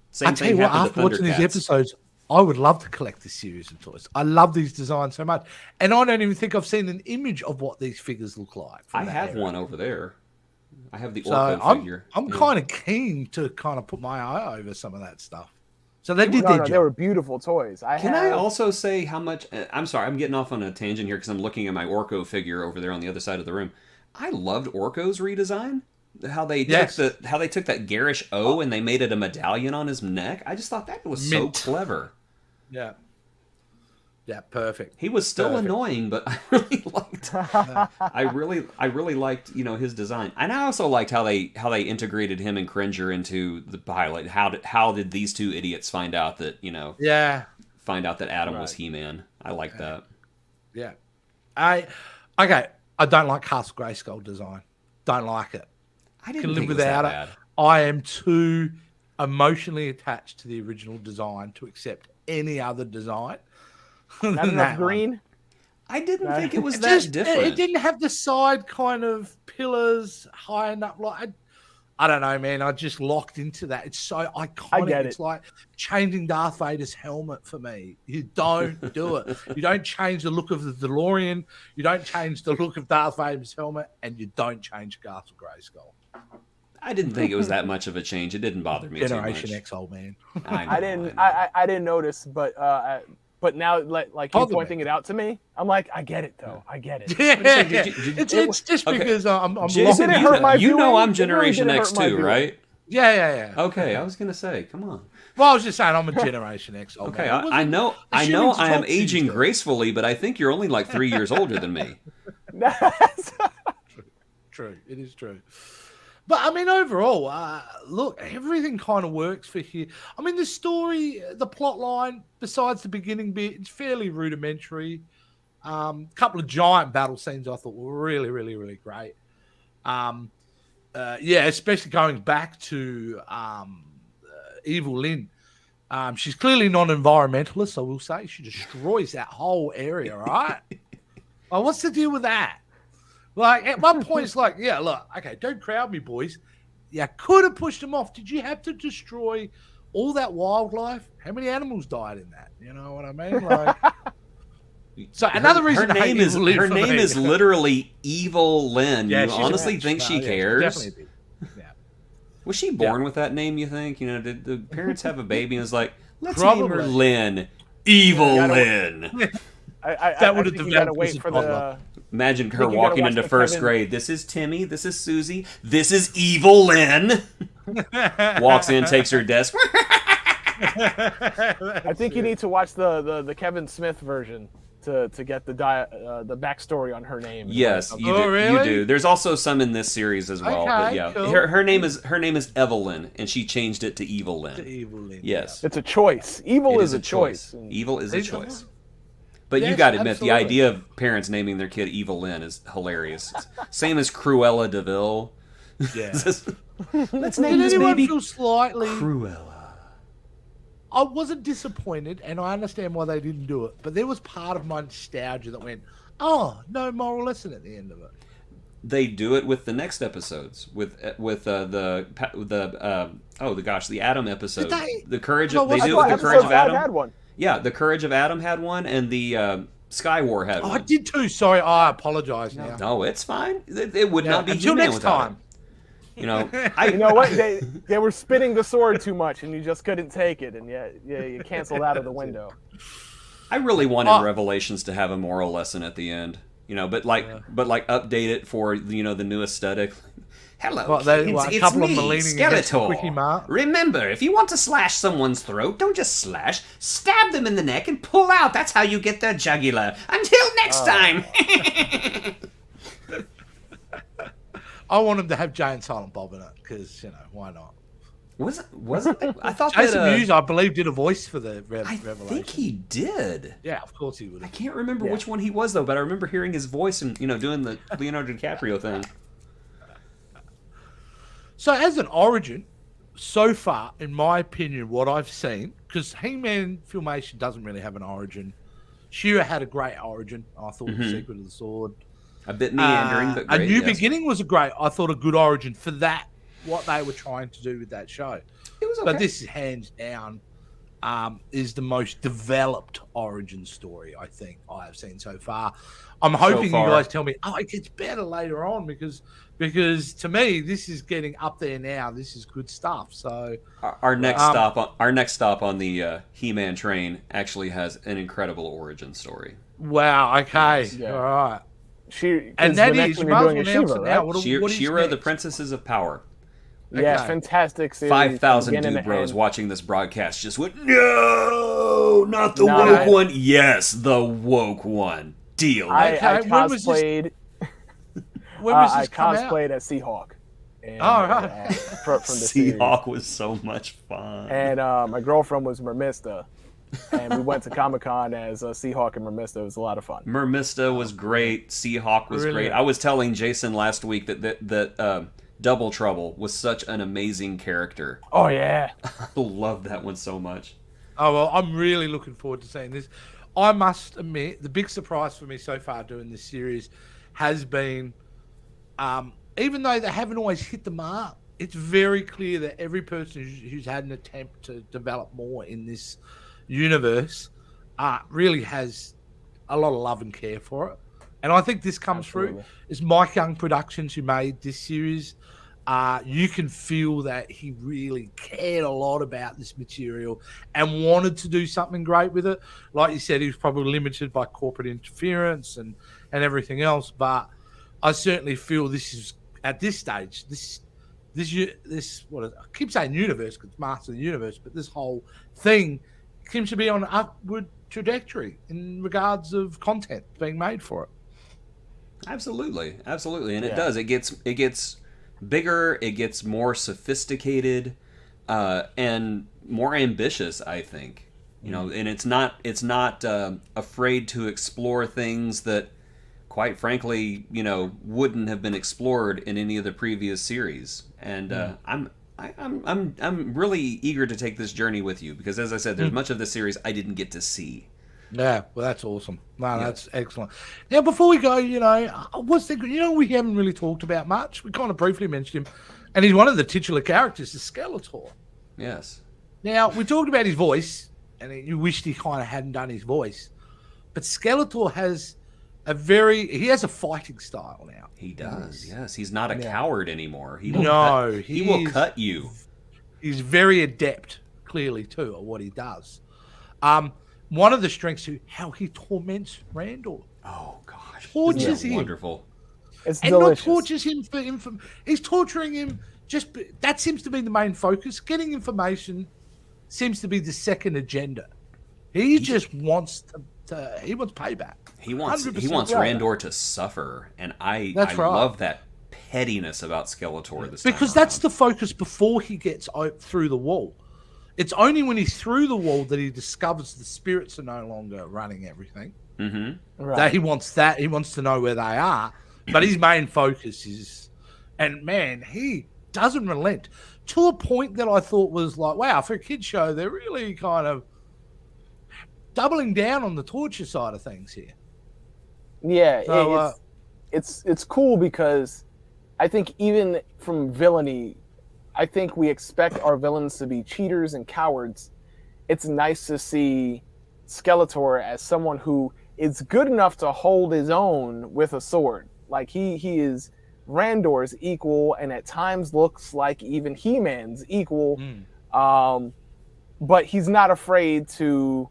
Same thing happened after watching these Thundercats. episodes, I would love to collect this series of toys. I love these designs so much, and I don't even think I've seen an image of what these figures look like. I have one over there. I have the So Orko figure. I'm Yeah. kind of keen to kind of put my eye over some of that stuff. So they did No, their no, job. they were beautiful toys. Can I also say how much? I'm sorry, I'm getting off on a tangent here because I'm looking at my Orko figure over there on the other side of the room. I loved Orko's redesign. How they took that garish O and they made it a medallion on his neck. I just thought that was Mint. so clever. Yeah. Yeah, perfect. He was still Perfect. annoying, but I really liked. I really liked his design, and I also liked how they integrated him and Cringer into the pilot. How did these two idiots find out that find out that Adam was He-Man? I like that. Yeah. I don't like Castle Grayskull design. Don't like it. I didn't Can live think it was that without it. bad. I am too emotionally attached to the original design to accept any other design. Not than enough that one. green. I didn't think it was It that just- different. It didn't have the side kind of pillars high enough. Like I don't know, man. I just locked into that. It's so iconic. I get It's it. like changing Darth Vader's helmet for me. You don't do it. You don't change the look of the DeLorean. You don't change the look of Darth Vader's helmet, and you don't change Castle Grayskull. I didn't think it was that much of a change. It didn't bother me Generation too much. X, old man. I didn't notice, but now like you Hold on, pointing it out to me, I'm like, I get it though. I get it. Yeah, did it's just okay. because I'm Jason, Did it you hurt my know viewing? I'm It really Generation didn't X hurt my too, viewing. right? yeah. Okay, I was gonna say, come on. Well, I was just saying I'm a Generation X, old Okay, man. It I know assuming I am Xbox aging used it. gracefully, but I think you're only like 3 years older than me. True. It is true. But I mean, overall, look, everything kind of works for here. I mean, the story, the plot line, besides the beginning bit, it's fairly rudimentary. Couple of giant battle scenes I thought were really, really, really great. Especially going back to Evil Lynn. She's clearly non-environmentalist, I will say. She destroys that whole area, right? Like, what's the deal with that? Like, at one point, it's like, yeah, look, okay, don't crowd me, boys. Yeah, could have pushed them off. Did you have to destroy all that wildlife? How many animals died in that? You know what I mean? Like, so another reason her to hate name is Evil Lynn her for name me. is literally Evil Lynn. Yeah, You she's a honestly bitch. think No, she yeah, she's cares? definitely a bitch. Yeah. Was she born with that name? You think? You know, did the parents have a baby and was like, let's name her Probably. Lynn, Evil Yeah, Lynn? That would have think you gotta developed wait as a for toddler. the. Imagine her you gotta walking watch into the first Kevin- grade. This is Timmy. This is Susie. This is Evil Lynn. Walks in, takes her desk. I think you need to watch the Kevin Smith version to get the backstory on her name. Yes, you Oh, do. really? You do. There's also some in this series as well. But Okay, yeah, cool. her name is Evelyn, and she changed it to Evil Lynn. Evil Lynn. Yes, It's a choice. Evil it is a choice. And Evil is a It's- choice. But you Yes, got to admit, the absolutely. idea of parents naming their kid Evil Lynn is hilarious. Same as Cruella DeVille. Yeah. Let's Did name this anyone baby feel slightly? Cruella. I wasn't disappointed, and I understand why they didn't do it. But there was part of my nostalgia that went, "Oh, no moral lesson at the end of it." They do it with the next episodes with the Adam episode. Did they? The courage No, of, they I do it thought with the episode courage of 5 Adam. had one. Yeah, the Courage of Adam had one, and the Sky War had Oh, I one. did too. Sorry, I apologize now. No, it's fine. It would Yeah, not be until He-Man next without time. it. You know, You know what? They were spinning the sword too much, and you just couldn't take it, and you canceled out of the window. I really wanted Oh. Revelations to have a moral lesson at the end. You know, but update it for the new aesthetic. Hello, Well, they- kids, well, a it's couple of me, them are leaning against the Quickie Skeletor. Mart. Remember, if you want to slash someone's throat, don't just slash, stab them in the neck and pull out. That's how you get their jugular. Until next time. I want them to have Jay and Silent Bob in it because why not? Wasn't they? I thought Jason that. Mewes, I believe, did a voice for the I Revelation. think he did. Yeah, of course he would. I have. can't remember Yeah. which one he was though, but I remember hearing his voice and doing the Leonardo DiCaprio thing. So as an origin, so far, in my opinion, what I've seen, because He-Man Filmation doesn't really have an origin. She-Ra had a great origin. I thought The Secret of the Sword. A bit meandering, but great. A New Beginning was I thought a good origin for that, what they were trying to do with that show. It was okay. But this is hands down is the most developed origin story I think I have seen so far. I'm hoping you guys tell me, it gets better later on because to me this is getting up there now. This is good stuff. So our next stop on the He-Man train actually has an incredible origin story. Wow. Okay. Yeah. All right. And that is you might as well announce it now. She-Ra, the Princesses of Power. Yeah, fantastic series. 5,000 dude bros watching this broadcast just went, no, not the woke one. Yes, the woke one. Deal. I cosplayed. When was this I cosplayed as Seahawk. And, right. From the Seahawk series. was so much fun. And my girlfriend was Mermista. And we went to Comic-Con as Seahawk and Mermista. It was a lot of fun. Mermista was great. Seahawk was great. I was telling Jason last week that Double Trouble was such an amazing character. Oh, yeah. I love that one so much. Oh, well, I'm really looking forward to seeing this. I must admit, the big surprise for me so far doing this series has been, even though they haven't always hit the mark, it's very clear that every person who's had an attempt to develop more in this universe really has a lot of love and care for it. And I think this comes through. It's Mike Young Productions who made this series. You can feel that he really cared a lot about this material and wanted to do something great with it. Like you said, he was probably limited by corporate interference and everything else. But I certainly feel this is, at this stage, this what I keep saying universe because it's Master of the Universe, but this whole thing seems to be on an upward trajectory in regards of content being made for it. Absolutely, and it does. It gets bigger. It gets more sophisticated, and more ambitious. I think and it's not afraid to explore things that, quite frankly, wouldn't have been explored in any of the previous series. And I'm really eager to take this journey with you because, as I said, there's much of this series I didn't get to see. Yeah, well, that's awesome. No, that's excellent. Now, before we go, I was thinking, we haven't really talked about much. We kind of briefly mentioned him, and he's one of the titular characters, the Skeletor. Yes. Now, we talked about his voice, and you wished he kind of hadn't done his voice, but Skeletor has he has a fighting style now. He does, yes. He's not a coward anymore. He will cut you. He's very adept, clearly, too, at what he does. One of the strengths how he torments Randor. Oh gosh, tortures him. Wonderful. It's and delicious. Not tortures him for he's torturing him. That seems to be the main focus. Getting information seems to be the second agenda. He just wants he wants payback. He wants Randor to suffer, and I love that pettiness about Skeletor. Because that's the focus before he gets through the wall. It's only when he's through the wall that he discovers the spirits are no longer running everything. Mm-hmm. Right. That he wants to know where they are. But his main focus is, and man, he doesn't relent to a point that I thought was like, wow, for a kid's show, they're really kind of doubling down on the torture side of things here. Yeah, so, it's cool because I think even from villainy, I think we expect our villains to be cheaters and cowards. It's nice to see Skeletor as someone who is good enough to hold his own with a sword. Like he is Randor's equal, and at times looks like even He-Man's equal. But he's not afraid to,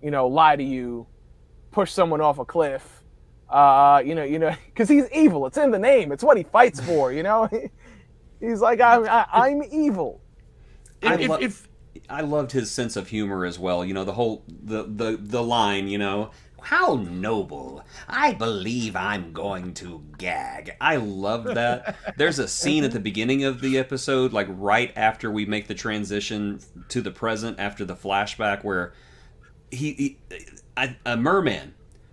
lie to you, push someone off a cliff. Because he's evil. It's in the name. It's what he fights for. He's like, I'm evil. I loved his sense of humor as well. The whole the line. How noble! I believe I'm going to gag. I loved that. There's a scene at the beginning of the episode, like right after we make the transition to the present after the flashback, where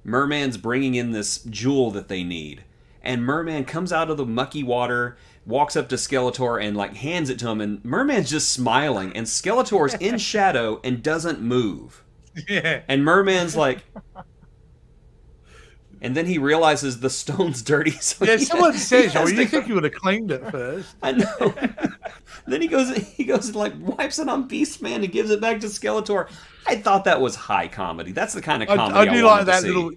Merman's bringing in this jewel that they need. and Merman comes out of the mucky water, walks up to Skeletor and like hands it to him, and Merman's just smiling, and Skeletor's in shadow and doesn't move. Yeah. And Merman's like, and then he realizes the stone's dirty. So Yeah, he someone has- says, he "Oh, has you to- think you would have cleaned it first?" I know. Then he goes and like wipes it on Beastman and gives it back to Skeletor. I thought that was high comedy. That's the kind of comedy I do wanted like to that see. little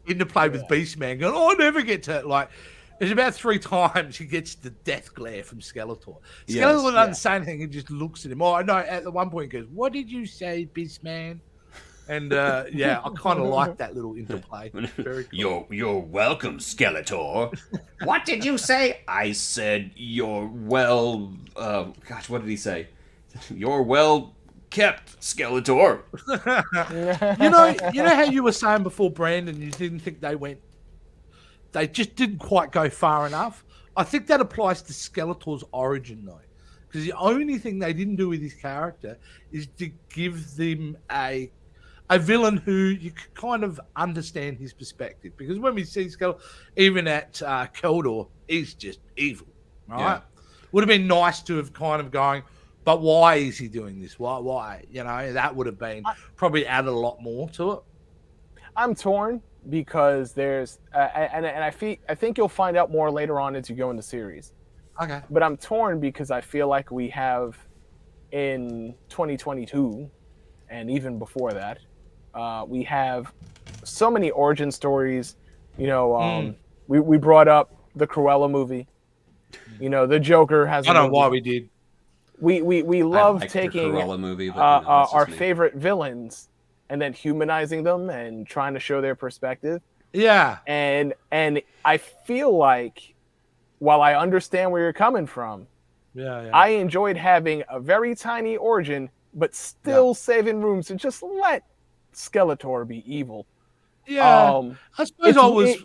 interplay with Beastman going, "Oh, I never get to like." There's about 3 times he gets the death glare from Skeletor. Yes, Skeletor doesn't yeah. say anything; he just looks at him. Oh, no! At the one point, he goes, "What did you say, Beastman?" And yeah, I kind of like that little interplay. Very cool. You're welcome, Skeletor. What did you say? I said you're well. Gosh, what did he say? You're well kept, Skeletor. You know how you were saying before, Brandon, you didn't think they just didn't quite go far enough. I think that applies to Skeletor's origin, though, because the only thing they didn't do with his character is to give them a villain who you could kind of understand his perspective. Because when we see Skeletor, even at Keldor, he's just evil, right? Yeah. Would have been nice to have kind of going, but why is he doing this? Why? You know, that would have been probably added a lot more to it. I'm torn because there's and I think you'll find out more later on as you go in the series. Okay. But I'm torn because I feel like we have in 2022 and even before that, we have so many origin stories. You know, we brought up the Cruella movie. You know, the Joker has. I don't know why we did. We I love liked the taking Cruella movie, but, you know, that's our just me. favorite villains and then humanizing them and trying to show their perspective. Yeah. And I feel like while I understand where you're coming from, Yeah. I enjoyed having a very tiny origin, but still saving room to just let Skeletor be evil. Yeah. I suppose I was.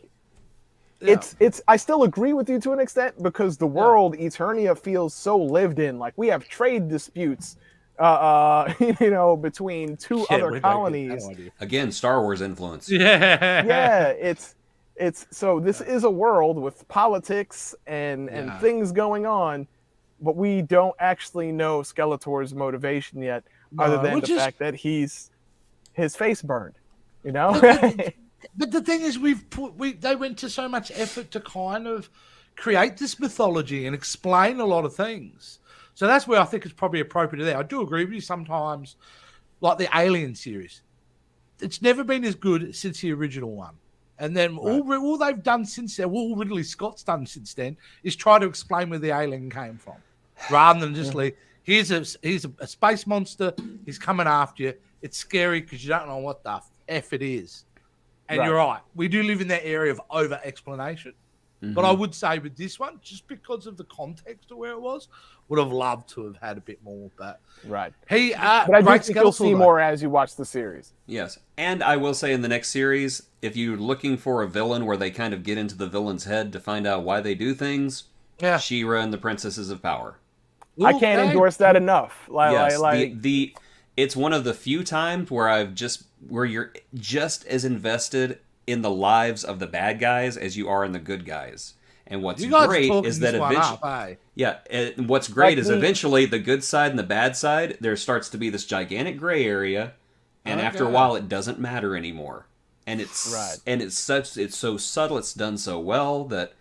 It's I still agree with you to an extent because the world Eternia feels so lived in. Like we have trade disputes, you know, between two other colonies. Again, Star Wars influence. Yeah. Yeah, it's so this is a world with politics and things going on, but we don't actually know Skeletor's motivation yet, other than the fact that his face burned. You know. But the thing is, they went to so much effort to kind of create this mythology and explain a lot of things. So that's where I think it's probably appropriate there. I do agree with you sometimes, like the Alien series. It's never been as good since the original one. And then all they've done since then, all Ridley Scott's done since then, is try to explain where the alien came from. Rather than just like, here's a space monster, he's coming after you. It's scary because you don't know what the F it is. And you're right. We do live in that area of over-explanation. Mm-hmm. But I would say with this one, just because of the context of where it was, would have loved to have had a bit more. But but I do think you'll see more as you watch the series. Yes. And I will say in the next series, if you're looking for a villain where they kind of get into the villain's head to find out why they do things, She-Ra and the Princesses of Power. Ooh, I can't endorse that enough. It's one of the few times where you're just as invested in the lives of the bad guys as you are in the good guys. And what's great is that eventually the good side and the bad side, there starts to be this gigantic gray area, and after a while it doesn't matter anymore. And it's so subtle, it's done so well that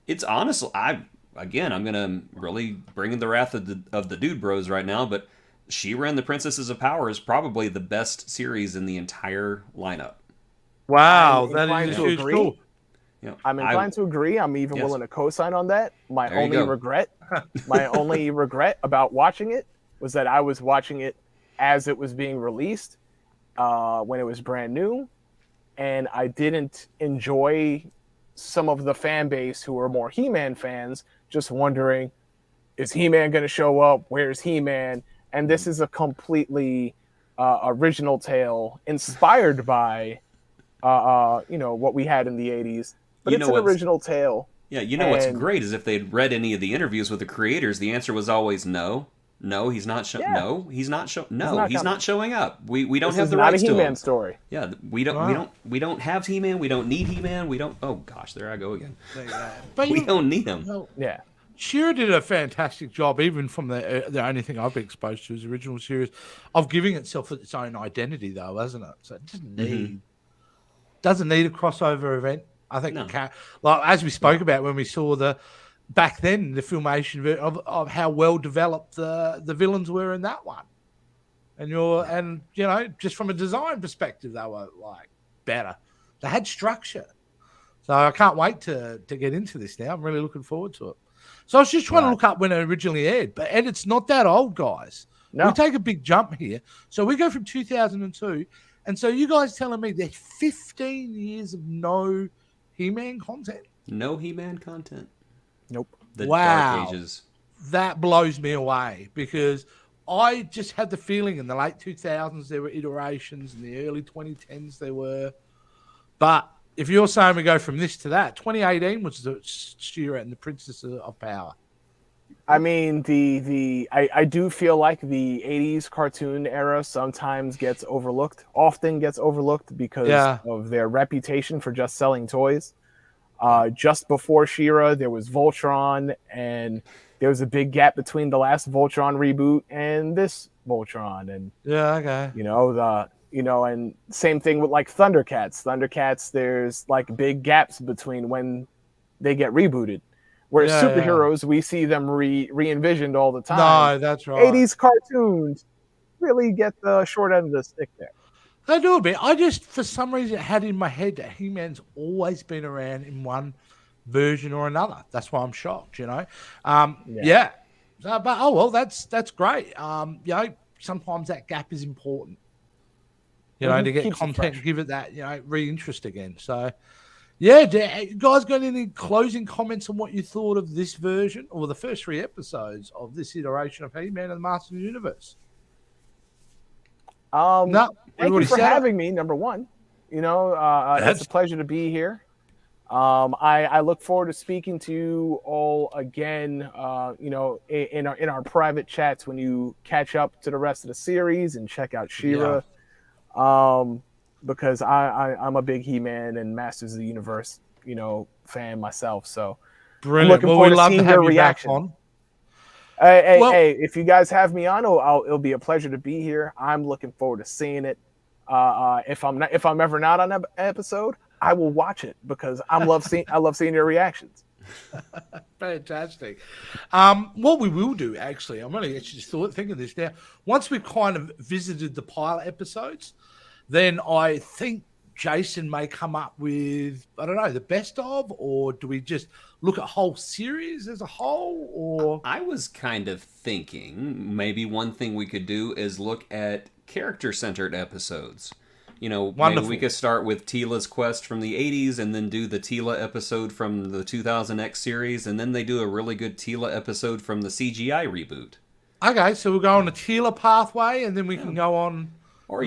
it's honestly I'm gonna really bring in the wrath of the dude bros right now, but She-Ra and the Princesses of Power is probably the best series in the entire lineup. Wow, that is cool. You know, I'm inclined to agree. I'm even willing to co-sign on that. My only regret about watching it was that I was watching it as it was being released, when it was brand new, and I didn't enjoy some of the fan base who were more He-Man fans, just wondering, is He-Man going to show up? Where's He-Man? And this is a completely original tale inspired by, what we had in the 80s. But it's an original tale. Yeah, what's great is if they'd read any of the interviews with the creators, the answer was always no. No, he's not. Yeah. No, he's not. not He's not showing up. We don't This have is the not a rights to He-Man him. story. Yeah, we don't have He-Man. We don't need He-Man. We don't. Oh gosh, there I go again. But We don't need him. Well, Yeah. Shearer did a fantastic job, even from the only thing I've been exposed to is the original series, of giving itself its own identity, though, hasn't it? So it doesn't need a crossover event. I think, like as we spoke about when we saw back then the filmation of how well developed the villains were in that one, and just from a design perspective, they were like better. They had structure, so I can't wait to get into this now. I'm really looking forward to it. So I was just trying to look up when it originally aired, but it's not that old, guys. No. We take a big jump here. So we go from 2002, and so you guys telling me there's 15 years of no He-Man content? No He-Man content. Nope. The Wow. Dark Ages. That blows me away because I just had the feeling in the late 2000s there were iterations, in the early 2010s there were. But if you're saying we go from this to that, 2018 was the Shearer and the Princess of Power. I mean, I do feel like the 80s cartoon era sometimes often gets overlooked because of their reputation for just selling toys. Just before She-Ra, there was Voltron, and there was a big gap between the last Voltron reboot and this Voltron. And and same thing with like Thundercats. Thundercats, there's like big gaps between when they get rebooted. Whereas superheroes, we see them re-envisioned all the time. No, that's right. 80s cartoons really get the short end of the stick there. They do a bit. I just, for some reason, had in my head that He-Man's always been around in one version or another. That's why I'm shocked, So, but that's great. Sometimes that gap is important. To get content, give it that, re-interest again. So, you guys got any closing comments on what you thought of this version or the first 3 episodes of this iteration of He-Man and the Master of the Universe? No, thank you for having me, number one. It's a pleasure to be here. I look forward to speaking to you all again, in our private chats when you catch up to the rest of the series and check out She-Ra. Because I'm a big He-Man and Masters of the Universe, fan myself. So brilliant. Well, we'd love to have you back on. Hey, if you guys have me on, it'll be a pleasure to be here. I'm looking forward to seeing it. If I'm ever not on an episode, I will watch it because I love seeing your reactions. Fantastic. What we will do, actually, I'm really just thinking this now. Once we've kind of visited the pilot episodes, then I think Jason may come up with, I don't know, the best of, or do we just look at whole series as a whole? Or I was kind of thinking maybe one thing we could do is look at character-centered episodes. Maybe we could start with Teela's quest from the 80s and then do the Teela episode from the 2000X series, and then they do a really good Teela episode from the CGI reboot. Okay, so we'll go on a Teela pathway, and then we can go on... Or,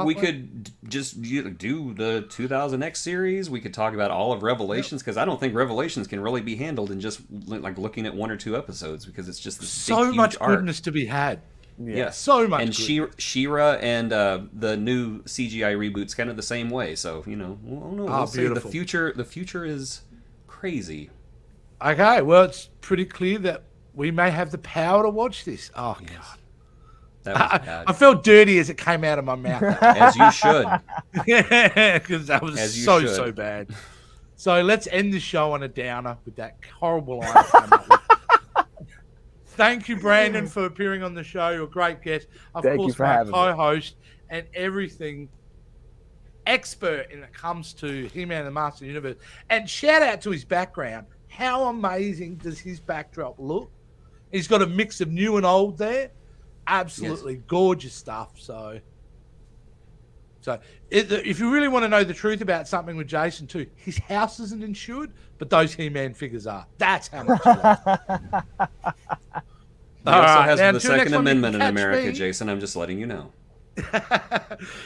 we could just do the 2000X series. We could talk about all of Revelations, because I don't think Revelations can really be handled in just like looking at 1 or 2 episodes, because it's just this so big, much huge arc. goodness to be had. Yeah, so much. And She-Ra and the new CGI reboot's kind of the same way. So we'll see. The future is crazy. Okay, well, it's pretty clear that we may have the power to watch this. Oh God. I felt dirty as it came out of my mouth. As you should. Because that was so bad. So let's end the show on a downer with that horrible line. Thank you, Brandon, for appearing on the show. You're a great guest. Of course, my co-host and everything expert when it comes to He-Man and the Master of the Universe. And shout out to his background. How amazing does his backdrop look? He's got a mix of new and old there. Absolutely gorgeous stuff. So if you really want to know the truth about something with Jason too, his house isn't insured, but those He-Man figures are. That's how much. He also has the Second Amendment in America, Jason. I'm just letting you know.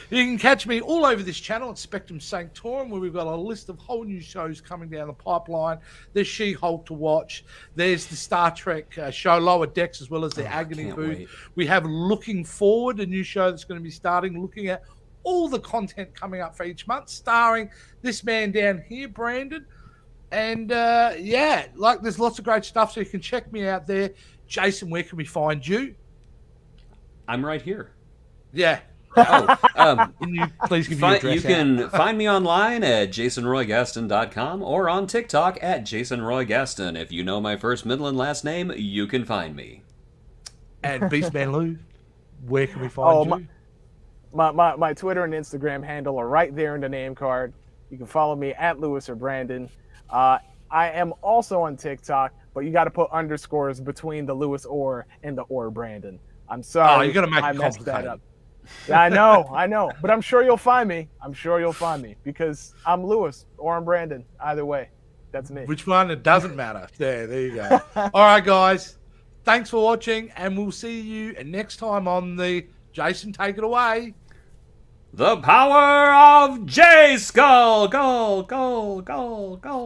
You can catch me all over this channel at Spectrum Sanctorum, where we've got a list of whole new shows coming down the pipeline. There's She-Hulk to watch. There's the Star Trek show Lower Decks, as well as the Agony can't Booth. wait. We have Looking Forward, a new show that's going to be starting, looking at all the content coming up for each month, starring this man down here, Brandon. And there's lots of great stuff, so you can check me out there. Jason, where can we find you? I'm right here. Yeah. Can you please give your address you can find me online at jasonroygaston.com or on TikTok at jasonroygaston. If you know my first, middle, and last name, you can find me. And Beastman Lou, where can we find you? My Twitter and Instagram handle are right there in the name card. You can follow me at Lewis or Brandon. I am also on TikTok, but you got to put underscores between the Lewis or and the or Brandon. I'm sorry. Oh, you're gonna make I it messed that complicated. up. Yeah, I know. But I'm sure you'll find me. Because I'm Lewis or I'm Brandon. Either way, that's me. Which one? It doesn't matter. There you go. All right, guys. Thanks for watching, and we'll see you next time on the Jason. Take it away. The power of J Skull! Go, go, go, go, go.